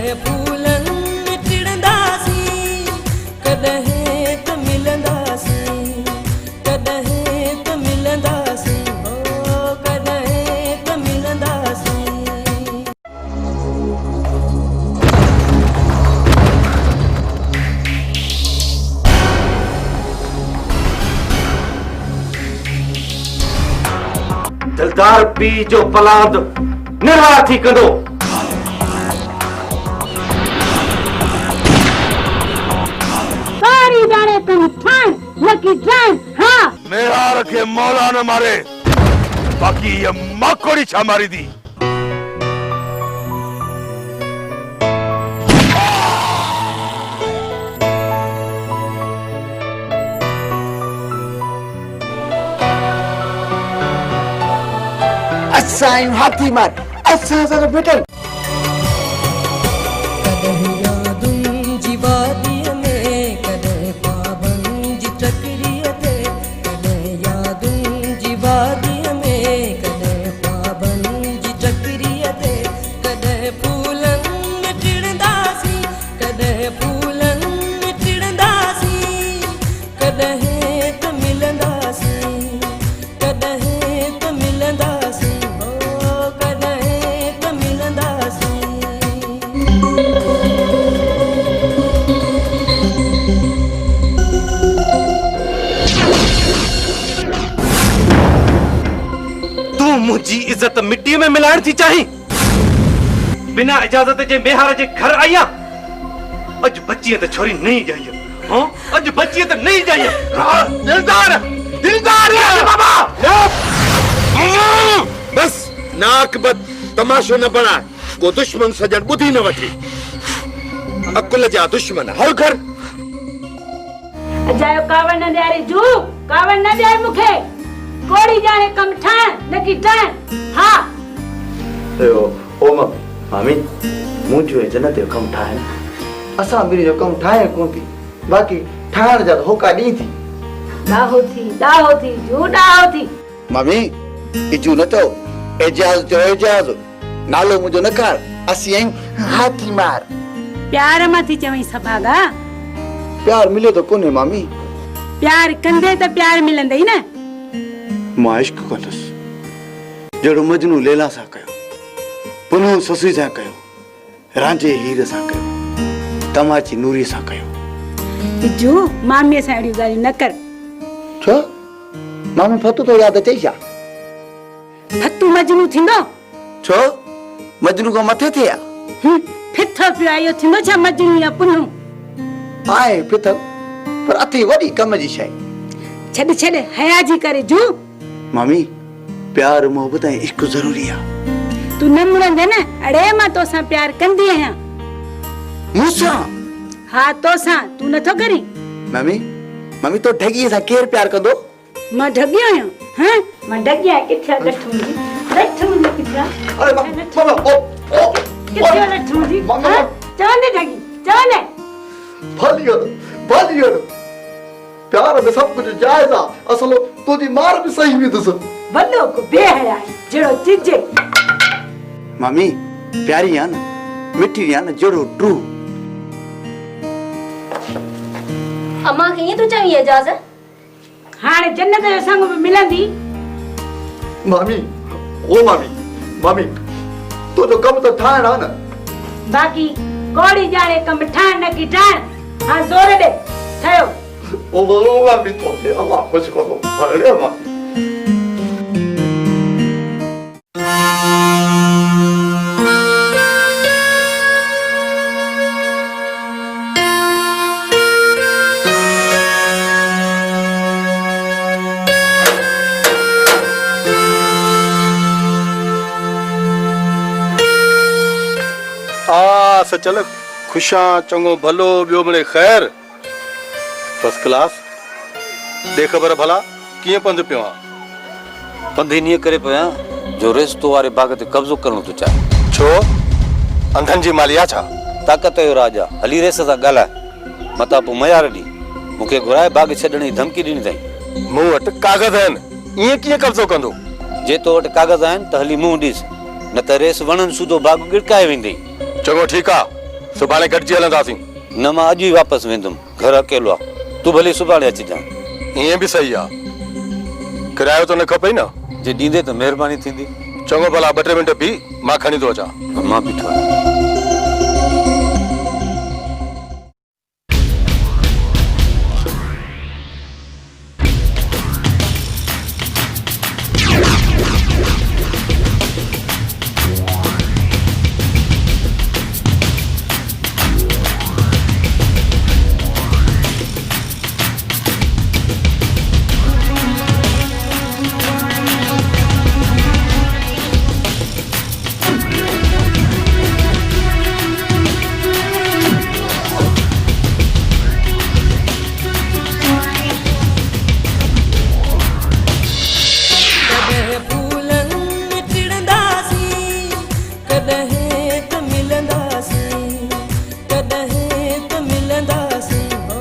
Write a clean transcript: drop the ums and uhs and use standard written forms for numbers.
कॾहिं फूलन में टिड़ंदासीं, कॾहिं त मिलंदासीं, कॾहिं त मिलंदासीं, हो कॾहिं त मिलंदासीं। दिलदार पी जो पलाद निर्वाह थी कंदो। सारी जाने तुम ठान लकी ठान। हाँ मेरा रखे मौला न मारे, बाकी ये माकोड़ी छा मारी दी। अच्छा हाथी मार अच्छा जरा बेटा। कॾहिं यादुनि जी वादीअ में, कॾहिं ख्वाबनि जी टकरीअ ते, कॾहिं यादुनि जी वादीअ में, कॾहिं ख्वाबनि जी टकरीअ ते, कॾहिं फूलनि में टिड़ंदासीं, कॾहिं फूलनि में टिड़ंदासीं, कॾहिं त मिलंदासीं, कॾहिं त मिलंदासीं, हो कॾहिं त मिलंदासीं। तू मुझी इज्जत मिट्टी में मिलाण थी चाही? बिना इजाजत जे मेहार जे घर आया। अज बच्ची त छोरी नहीं जाई। हां अज बच्ची त नहीं जाई। दिलदार दिलदार बाबा बस नाक बद तमाशो न बना। को दुश्मन सजन बुद्धि न वठी, अकुल जा दुश्मन हर घर। अजायो कावड़ न ॾियारे जू, कावड़ न ॾियारे मूंखे। कोड़ी जाने कम ठान लकी ठान। हाँ ओ मामी मुझो जन्नत जो कम ठाहे। असा मेरी जो कम ठाए कोन थी, बाकी ठाण जा होका दी थी। दाहो थी जू दाहो थी। मम्मी इजू न तो एजाज जो एजाज नालो मुझो न कर। असी आहियूं हाथी मार। प्यार मां थी चवई सभागा। प्यार मिले तो कोने मामी। प्यार कंदे त प्यार मिलंदई न। मां इश्क कंदुसि जहिड़ो मजनू लैला सां कयो, पुनू ससुई सां कयो, रांझे हीर सां कयो, तमाची नूरी सां कयो। जू मामीअ सां अहिड़ियूं ॻाल्हियूं न कर। छो मामी फतू तो याद अचे छा? फतू मजनू थींदो? छो मजनू को मथे थे या? फिथो पियो आयो थींदो छा मजनू या पुनू? आए फिथल पर अति वॾी कम जी शइ। छॾ हया जी करे जू। मामी प्यार मोहब्बत ऐं इश्क ज़रूरी आहे। तू न मुड़ंदे न अड़े मां तोसां प्यार कंदी आहियां। मूंसां? हा तोसां तू नथो करी? मम्मी तो ढगीअ सां केर प्यार कंदो? मां ढगी आहियां। हैं मां ढगी आहियां। किथे लठ मुंहिंजी किथे? अरे मामा किथे लठ मुंहिंजी? चवंदे ढगी चवंदे भलियो प्यार में सब कुछ जायज आहे। असलो तुझी मार भी सही भी दस। वॾो को बेहया जड़ो चिजे। मामी प्यारी आहे न, मिठी आहे न, जड़ो ट्रू। अम्मा खे ईअं तूं चवीं एजाज़? हाणे जन्नत जो संग में मिलंदी। मामी ओ मामी तो जो कम तो ठाण आहे न। बाकी कोड़ी जाने कम ठाण न की ठाण। हाँ जोर दे ठयो। ओ मामी तो अल्लाह खुश करो। अरे मामी चल खुशा चंगो भलो बियो मिले खैर फर्स्ट क्लास। दे खबर भला किए पंध पियो आ? पंध इन्हीअ करे पियो आहियां जो रेस्तो वारे बाग ते कब्ज़ो करणो थो चाहे। छो अंधन जी मालिया छा? ताक़त जो राजा हली रेस सां ॻाल्हाए मता पोइ मयार ॾी मूंखे घुराए बाग छॾण जी धमकी ॾिनी अथई। मूं वटि कागज़ आहिनि, ईअं कीअं कब्ज़ो कंदो? जे तो वटि कागज़ आहिनि त हली मुंहुं ॾिस, न त रेस वणनि सूधो बाग गिड़काए वेंदई। चङो ठीकु आहे, सुभाणे गॾिजी हलंदासीं। न मां अॼु ई वापसि वेंदुमि, घर अकेलो आहे। तूं भले सुभाणे अचिजांइ। ईअं बि सही आहे, किरायो त न खपे न? जे ॾींदे त महिरबानी थींदी। चङो भला 2-3 मिंट बीह, मां खणी थो अचां। मां बीठो आहियां।